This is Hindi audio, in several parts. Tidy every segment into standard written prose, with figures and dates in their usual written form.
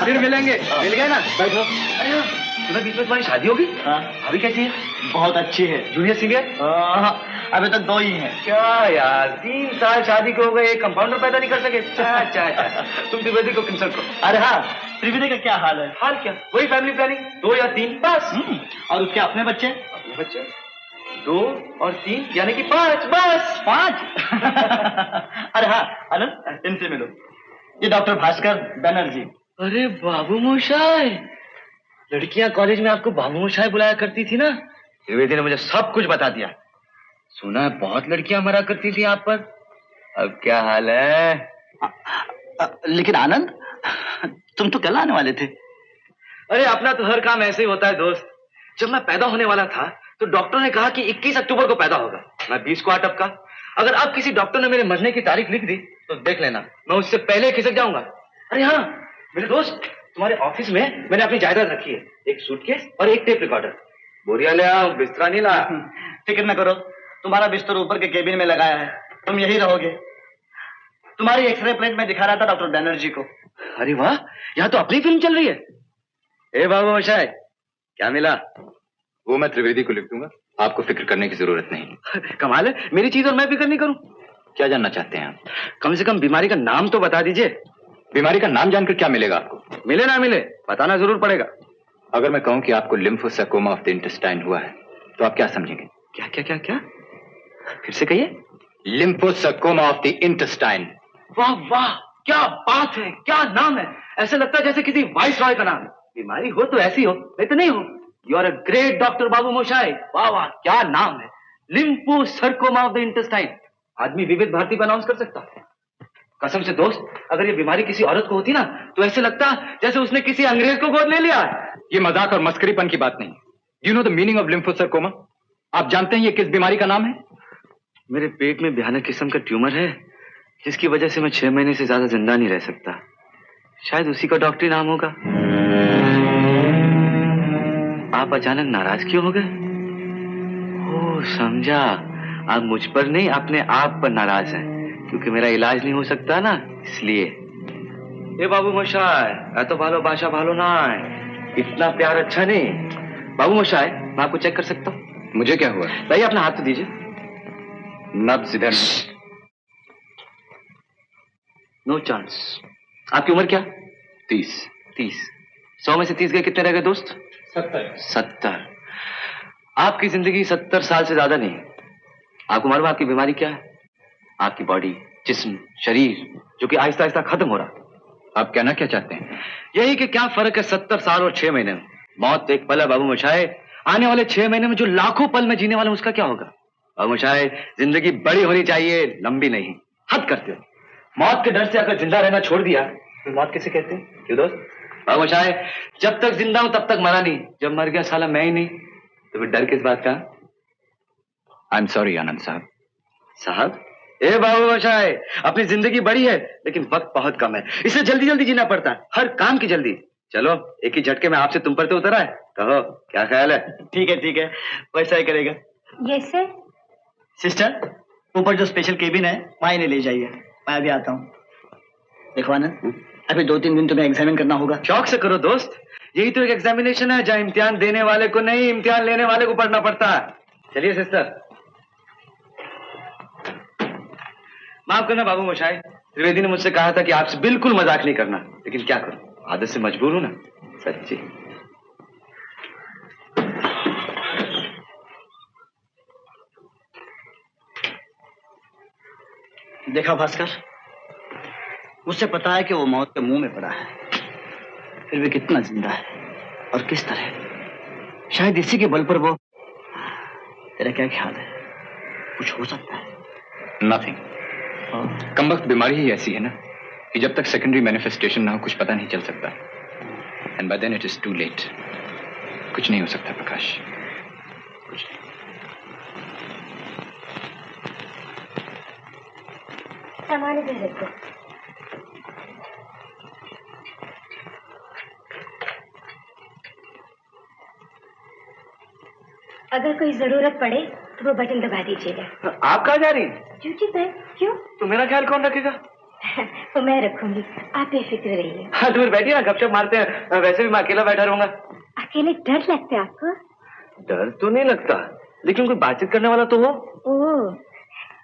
फिर मिलेंगे। मिल गए ना? बैठो। अरे तुम्हें बीच में तुम्हारी शादी होगी? हाँ। अभी कैसी है? बहुत अच्छी है। Junior senior? अभी तक 2 ही हैं। क्या यार, 3 साल शादी को हो गए, एक कंपाउंडर पैदा नहीं कर सके? अच्छा। तुम त्रिवेदी को कंसल्ट करो। अरे हाँ, त्रिवेदी का क्या हाल है? हाल क्या, वही फैमिली प्लानिंग, 2 या 3 बस। और उसके अपने बच्चे? अपने बच्चे 2 और 3 यानी कि 5 बस। 5? अरे हाँ आनंद, इनसे मिलो, ये डॉक्टर भास्कर बनर्जी। अरे बाबू मोशाय, लड़कियां कॉलेज में आपको बाबू मोशाय बुलाया करती थी ना? त्रिवेदी ने मुझे सब कुछ बता दिया। सुना है बहुत लड़कियां मरा करती थी आप पर। अब क्या हाल है? लेकिन आनंद, तुम तो कल आने वाले थे। अरे अपना तो हर काम ऐसे ही होता है दोस्त। जब मैं पैदा होने वाला था तो डॉक्टर ने कहा कि 21 अक्टूबर को पैदा होगा। मैं 20 को आ टपका। अगर अब किसी डॉक्टर ने मेरे मरने की तारीख लिख दी तो देख लेना, मैं उससे पहले खिसक जाऊंगा। अरे हाँ मेरे दोस्त, तुम्हारे ऑफिस में मैंने अपनी जायदाद रखी है, एक सूटकेस और एक टेप रिकॉर्डर। बोरिया ले आओ, बिस्तरा नहीं ला। फिक्र न करो, तुम्हारा बिस्तर ऊपर के केबिन में लगाया है, तुम यही रहोगे। तुम्हारी एक्सरे प्लेट में दिखा रहा था डॉक्टर बनर्जी को। अरे वाह, यहाँ तो अपनी फिल्म चल रही है। ए बाबू मोशाय, क्या मिला? वो मैं त्रिवेदी को लिख दूंगा, आपको फिक्र करने की जरूरत नहीं। कमाल है, मेरी चीज और मैं फिक्र नहीं करूं? क्या जानना चाहते हैं आप? कम से कम बीमारी का नाम तो बता दीजिए। बीमारी का नाम जानकर क्या मिलेगा आपको? मिले ना मिले, बताना जरूर पड़ेगा। अगर मैं कहूं कि आपको लिम्फोसार्कोमा ऑफ द इंटेस्टाइन हुआ है तो आप क्या समझेंगे? क्या क्या क्या क्या? फिर से कहिए। लिम्फोसार्कोमा ऑफ द इंटेस्टाइन। वाह वाह, क्या बात है, क्या नाम है। ऐसे लगता है जैसे किसी वाइस रॉय का नाम है। बीमारी हो तो ऐसी हो, नहीं तो नहीं हो। You are a great doctor बाबू मोशाय। वाह वाह, क्या नाम है, लिम्फोसार्कोमा ऑफ द इंटेस्टाइन। आदमी विविध भारती पर अनाउंस कर सकता है। कसम से दोस्त, अगर ये बीमारी किसी औरत को होती ना तो ऐसे लगता जैसे उसने किसी अंग्रेज को गोद ले लिया है। ये मजाक और मस्करीपन की बात नहीं। You know the meaning of lymphosarcoma? आप जानते हैं ये किस बीमारी का नाम है? मेरे पेट में भयानक किस्म का ट्यूमर है, जिसकी वजह से मैं 6 महीने से ज्यादा जिंदा नहीं रह सकता। शायद उसी का डॉक्टरी नाम होगा। आप अचानक नाराज क्यों हो गए? ओह समझा, आप मुझ पर नहीं अपने आप पर नाराज हैं, क्योंकि मेरा इलाज नहीं हो सकता ना, इसलिए। ये बाबू मोशाय, तो भालो बाशा भालो ना है, इतना प्यार अच्छा नहीं। बाबू मोशाय, मैं आपको चेक कर सकता हूँ? मुझे क्या हुआ? भाई अपना हाथ तो दीजिए। नब्ज इधर। No chance. आपकी उम्र क्या? 30। 100 में से 30 गए, कितने रह गए दोस्त? 70। आपकी जिंदगी 70 साल से ज्यादा नहीं। आपको मालूम आपकी बीमारी क्या है? आपकी बॉडी, जिस्म, शरीर जो कि आहिस्ता आहिस्ता खत्म हो रहा। आप कहना क्या चाहते हैं? यही कि क्या फर्क है 70 साल और 6 महीने में। मौत तो एक पल है बाबू मोशाय। आने वाले 6 महीने में जो लाखों पल में जीने वाले उसका क्या होगा? बाबू मोशाय, जिंदगी बड़ी होनी चाहिए, लंबी नहीं। हद करते हो। मौत के डर से अगर जिंदा रहना छोड़ दिया तो मौत किसे कहते हैं? क्यों दोस्त? बाबू मोशाय, जब तक जिंदा हूं तब तक मरा नहीं, जब मर गया साला मैं ही नहीं, तो फिर डर किस बात का? आई एम सॉरी आनंद साहब। साहब? ए बाबू मोशाय, अपनी जिंदगी बड़ी है लेकिन वक्त बहुत कम है, इसे जल्दी जल्दी जीना पड़ता है, हर काम की जल्दी। चलो एक ही झटके में आपसे तुम पर तो उतर आए। कहो क्या ख्याल है? ठीक है, वैसा ही करेगा। Yes sir. सिस्टर, ऊपर जो स्पेशल केबिन है वहाँ इन्हें ले जाइए, मैं अभी आता हूँ। देखो आनंद, अभी 2-3 दिन तुम्हें एग्जामिन करना होगा। शौक से करो दोस्त, यही तो एक एग्जामिनेशन है जहाँ इम्तिहान देने वाले को नहीं, इम्तिहान लेने वाले को पढ़ना पड़ता है। चलिए सिस्टर। माफ करना बाबू मोशाय, त्रिवेदी ने मुझसे कहा था कि आपसे बिल्कुल मजाक नहीं करना, लेकिन क्या करूं, आदत से मजबूर हूं ना, सच्ची। देखा भास्कर, मुझसे पता है कि वो मौत के मुंह में पड़ा है, फिर भी कितना जिंदा है और किस तरह। शायद इसी के बल पर वो। तेरा क्या ख्याल है, कुछ हो सकता है? नथिंग। कमबख्त बीमारी ही ऐसी है ना कि जब तक सेकेंडरी मैनिफेस्टेशन ना हो कुछ पता नहीं चल सकता, and by then it is too late. कुछ नहीं हो सकता प्रकाश, कुछ नहीं। सामान इधर रखो। अगर कोई जरूरत पड़े तो वो बटन दबा दीजिएगा। आप कहाँ जा रही हैं? ड्यूटी पे। क्यों? तो मेरा ख्याल कौन रखेगा? वो मैं रखूंगी, आप बेफिक्र रहिए। हाँ तो फिर बैठिए ना, गपशप मारते हैं। वैसे भी मैं अकेला बैठा रहूंगा। अकेले डर लगता है आपको? डर तो नहीं लगता, लेकिन कोई बातचीत करने वाला तो हो। ओह,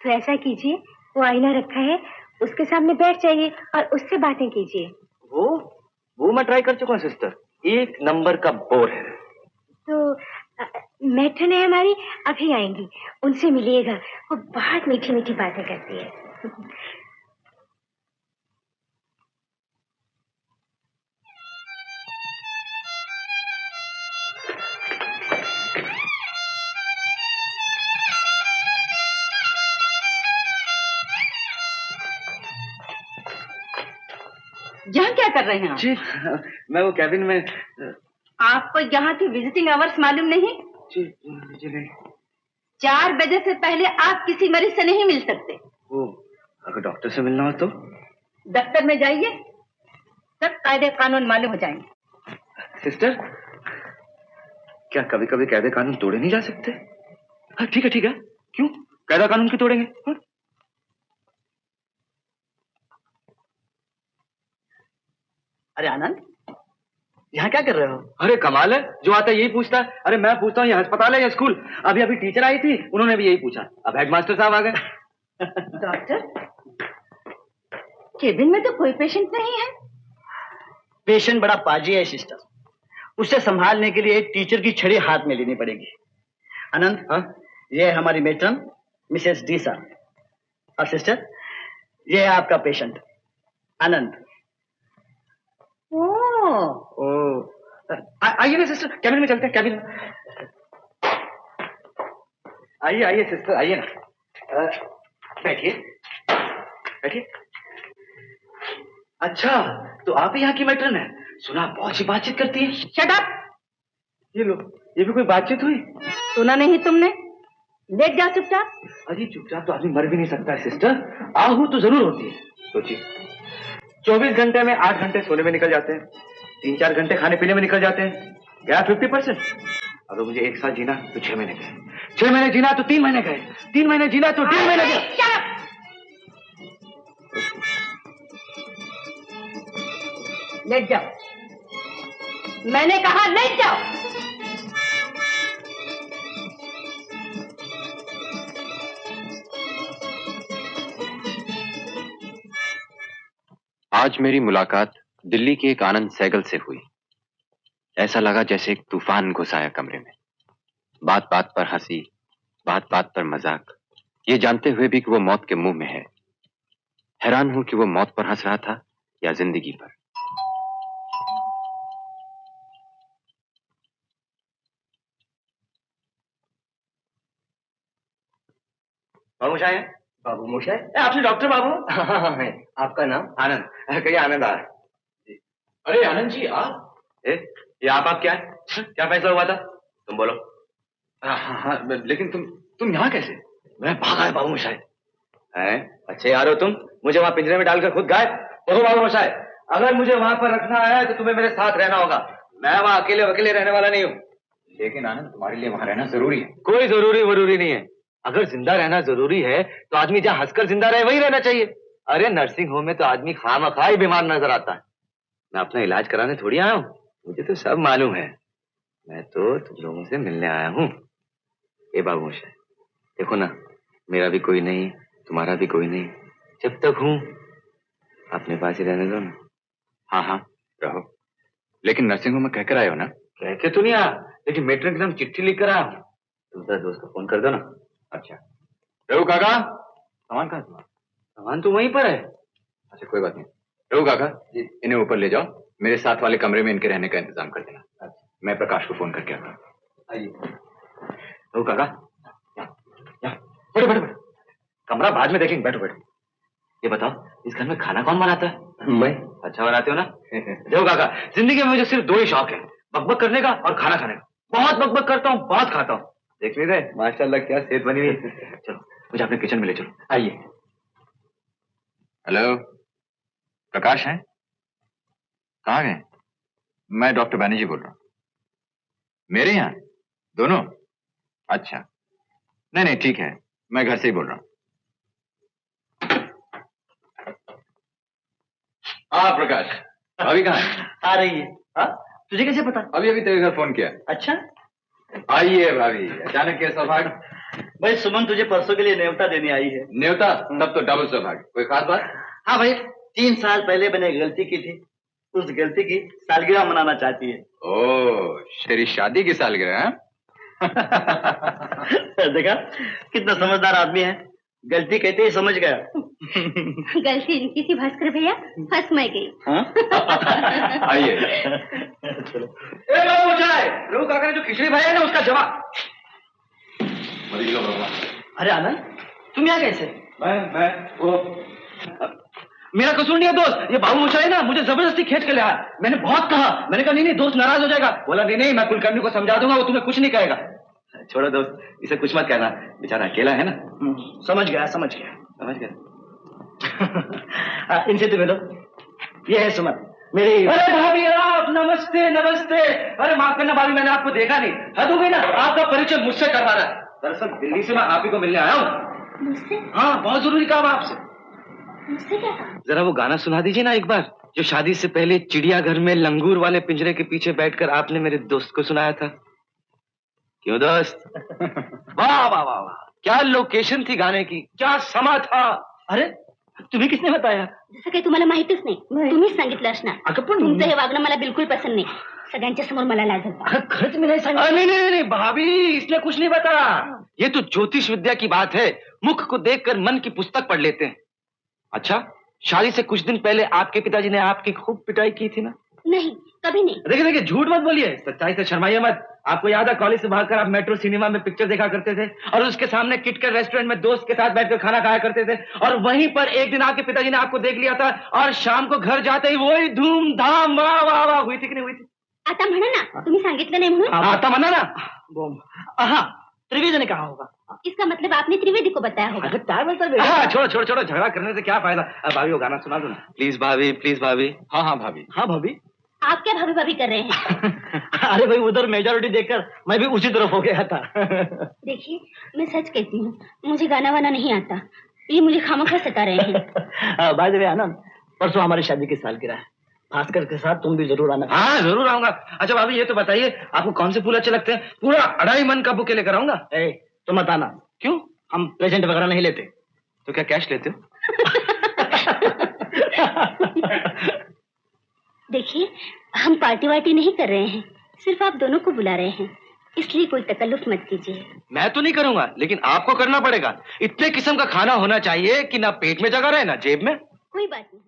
तो ऐसा कीजिए, वो आईना रखा है, उसके सामने बैठ जाइए और उससे बातें कीजिए। वो मैं ट्राई कर चुका हूँ सिस्टर, एक नंबर का बोर है। तो मैट्रन है हमारी, अभी आएंगी, उनसे मिलिएगा, वो बहुत मीठी मीठी बातें करती है। यहाँ क्या कर रहे हैं आप? जी मैं वो कैबिन में। आपको यहाँ की विजिटिंग आवर्स मालूम नहीं? जी जी नहीं। 4 बजे से पहले आप किसी मरीज से नहीं मिल सकते। वो अगर डॉक्टर से मिलना हो तो? दफ्तर में जाइए, सब कायदे कानून मालूम हो जाएंगे। सिस्टर, क्या कभी कभी कायदे कानून तोड़े नहीं जा सकते? हाँ ठीक है, क्यों कायदा कानून क्यों तोड़ेंगे? हाँ? अरे आनंद, यहाँ क्या कर रहे हो? अरे कमाल है, जो आता है यही पूछता है। अरे मैं पूछता हूँ ये अस्पताल है या स्कूल? अभी टीचर आई थी, उन्होंने भी यही पूछा। अब हेडमास्टर साहब आ गए। डॉक्टर, केबिन में तो कोई पेशेंट नहीं है। पेशेंट बड़ा पाजी है सिस्टर, उसे संभालने के लिए एक टीचर की छड़ी हाथ में लेनी पड़ेगी। आनंद, हाँ, ये है हमारी मेट्रन मिसेस डी सर, और सिस्टर ये है आपका पेशेंट आनंद। आइए ना सिस्टर, कैबिन में चलते हैं, कैबिन में। आइए सिस्टर, आइए ना, बैठिए। अच्छा, तो आप ही यहाँ की मैट्रन है? सुना बहुत सी बातचीत करती है। Shut up! ये लो, ये भी कोई बातचीत हुई? सुना नहीं तुमने? लेट जाओ चुपचाप। अजी चुपचाप तो आदमी मर भी नहीं सकता है सिस्टर, आहू तो जरूर होती है। सोचिए, 24 घंटे में 8 घंटे सोने में निकल जाते हैं, 3-4 घंटे खाने पीने में निकल जाते हैं, क्या 50%? अगर मुझे 1 साल जीना तो 6 महीने गए, 6 महीने जीना तो 3 महीने गए, 3 महीने जीना तो 1.5 महीने गए। लेट जाओ, मैंने कहा लेट जाओ। आज मेरी मुलाकात दिल्ली के एक आनंद सहगल से हुई। ऐसा लगा जैसे एक तूफान घुस आया कमरे में। बात बात पर हंसी, बात बात पर मजाक, ये जानते हुए भी कि वो मौत के मुंह में है। हैरान हूं कि वो मौत पर हंस रहा था या जिंदगी पर। बाबू मोशाय है? बाबू मोशाय? आपने डॉक्टर बाबू? हाँ है। आपका नाम? आनंद। कहिए आनंद आ। अरे आनंद जी आप? ये आप क्या है? क्या फैसला हुआ था? तुम बोलो। हाँ, लेकिन तुम यहाँ कैसे? मैं भागा है बाबू मोशाय। हैं? अच्छे यार हो तुम, मुझे वहां पिंजरे में डालकर खुद गायब। देखो बाबू मोशाय, अगर मुझे वहां पर रखना है तो तुम्हें मेरे साथ रहना होगा। मैं वहां अकेले रहने वाला नहीं हूँ। लेकिन आनंद, तुम्हारे लिए वहां रहना जरूरी है। कोई जरूरी नहीं है। अगर जिंदा रहना जरूरी है तो आदमी जहाँ हंसकर जिंदा रहे वही रहना चाहिए। अरे नर्सिंग होम में तो आदमी खामखा ही बीमार नजर आता है। मैं अपना इलाज कराने थोड़ी आया हूँ, मुझे तो सब मालूम है। मैं तो तुम लोगों से मिलने आया हूँ। ए बाबू मोशाय, देखो ना, मेरा भी कोई नहीं, तुम्हारा भी कोई नहीं। जब तक हूँ अपने पास ही रहने दो ना। हाँ रहो। लेकिन नर्सिंग होम में कहकर आए हो ना? कह के तो नहीं आया, लेकिन मेट्रिक एकदम चिट्ठी लिखकर आया हूँ। दूसरा दोस्त को फोन कर दो ना। अच्छा रघु काका, सामान कहाँ? सामान तो वहीं पर है। अच्छा कोई बात नहीं। रघु काका, इन्हें ऊपर ले जाओ, मेरे साथ वाले कमरे में इनके रहने का इंतजाम कर देना। अच्छा। मैं प्रकाश को फोन करके आता हूँ। आइए रघु काका, बैठो। कमरा बाद में देखेंगे, बैठो। ये बताओ, इस घर में खाना कौन बनाता है? मैं। अच्छा बनाते हो ना? देखो काका, जिंदगी में मुझे सिर्फ 2 ही शौक है, बकबक करने का और खाना खाने का। बहुत बकबक करता हूँ, बहुत खाता हूँ। देख लीजिए माशाल्लाह क्या सेहत बनी हुई है। चलो मुझे अपने किचन में ले चलो। आइए। हेलो, प्रकाश हैं? कहाँ गए? मैं डॉक्टर बैनर्जी बोल रहा हूँ। मेरे यहाँ दोनों? अच्छा, नहीं ठीक है, मैं घर से ही बोल रहा हूँ। हाँ प्रकाश, भाभी कहाँ है? आ रही है। हाँ, तुझे कैसे पता? अभी अभी तेरे घर फोन किया। अच्छा, आइए भाभी, अचानक क्या सौभाग्य? भाई सुमन तुझे परसों के लिए न्योता देने आई है। न्योता? तब तो डबल सौभाग्य। कोई खास बात? हाँ भाई, 3 साल पहले मैंने गलती की थी, उस गलती की सालगिरह मनाना चाहती है। ओह, तेरी शादी की सालगिरह है? देखा कितना समझदार आदमी है, गलती कहते ही समझ गया। गलती इनकी थी भास्कर भैया, फंस मैं गई। हाँ? आइए। चलो। ए बाबू मुझे प्रभु काका ने जो खिचड़ी भाई है ना उसका जवाब। अरे आनंद, तुम यहाँ कैसे? मैं वो मेरा कसूर नहीं है दोस्त, ये बाबू मुझे है ना मुझे जबरदस्ती खींच के ले आया। मैंने बहुत कहा, मैंने कहा नहीं दोस्त नाराज हो जाएगा। बोला नहीं मैं कुलकर्णी को समझा दूंगा, वो तुम्हें कुछ नहीं कहेगा। छोड़ो दोस्त, इसे कुछ मत कहना, बेचारा अकेला है ना। समझ गया। इनसे तो मिलो, ये है सुमन मेरी। अरे भाभी आप नमस्ते। अरे माफ करना भाभी, मैंने आपको देखा नहीं। हद हो गई ना, आपका परिचय मुझसे करवा रहा है। दरअसल दिल्ली से मैं आप ही को मिलने आया हूँ। मुझसे? हाँ, बहुत जरूरी काम है आपसे। मुझसे क्या काम? जरा वो गाना सुना दीजिए ना एक बार, जो शादी से पहले चिड़ियाघर में लंगूर वाले पिंजरे के पीछे बैठकर आपने मेरे दोस्त को सुनाया था। क्यों दोस्त? वाह वाह वाह वाह, क्या लोकेशन थी गाने की, क्या समा था। अरे तुम्हें किसने बताया? जसं काही तुम्हाला माहितीच नाही, तुम्हीच सांगितलं असणार. अगं पण तुमचं हे वागणं मला बिलकुल पसंत नाही. सगळ्यांच्या समोर मला लाज होते. खर्च में नहीं सांगा। नहीं भाभी, इसने कुछ नहीं बताया। ये तो ज्योतिष विद्या की बात है, मुख को देखकर मन की पुस्तक पढ़ लेते हैं। अच्छा, शादी से कुछ दिन पहले आपके पिताजी ने आपकी खूब पिटाई की थी ना? नहीं, कभी नहीं. देखिए झूठ मत बोलिए, सच्चाई से शर्माइए मत। आपको याद है कॉलेज से भागकर आप मेट्रो सिनेमा में पिक्चर देखा करते थे और उसके सामने किटकैट रेस्टोरेंट में दोस्त के साथ बैठकर खाना खाया करते थे, और वहीं पर एक दिन आपके पिताजी ने आपको देख लिया था और शाम को घर जाते ही वही धूमधाम वाह वाह वाह हुई थी कि नहीं हुई थी? आता म्हणा ना, तुम्ही सांगितलं नाही म्हणून. आता मना ना। हाँ, त्रिवेदी ने कहा होगा। इसका मतलब आपने त्रिवेदी को बताया होगा. अगर क्या बोलता हाँ, छोड़ो झगड़ा करने से क्या फायदा। अब भाभी वो गाना सुना दो ना प्लीज भाभी। हाँ भाभी। हाँ भाभी। आप क्या भाभी भाभी कर रहे हैं? अरे भाई उधर मेजॉरिटी देखकर मैं भी उसी तरफ हो गया था। देखिए, मैं सच कहती हूँ, मुझे गाना वाना नहीं आता. ये मुझे खामखा सता रहे हैं. बाय द वे आनंद, परसों हमारी शादी की सालगिरह है, भास्कर के साथ तुम भी जरूर आना। हाँ जरूर आऊंगा। अच्छा भाभी ये तो बताइए, आपको कौन से फूल अच्छे लगते हैं? पूरा 2.5 मन का बुके लेकर आऊंगा। तो मत आना। क्यों? हम प्रेजेंट वगैरह नहीं लेते। तो क्या कैश लेते हो? देखिए, हम पार्टी वार्टी नहीं कर रहे हैं, सिर्फ आप दोनों को बुला रहे हैं, इसलिए कोई तकल्लुफ मत कीजिए. मैं तो नहीं करूंगा, लेकिन आपको करना पड़ेगा। इतने किस्म का खाना होना चाहिए कि ना पेट में जगह रहे ना जेब में. कोई बात नहीं.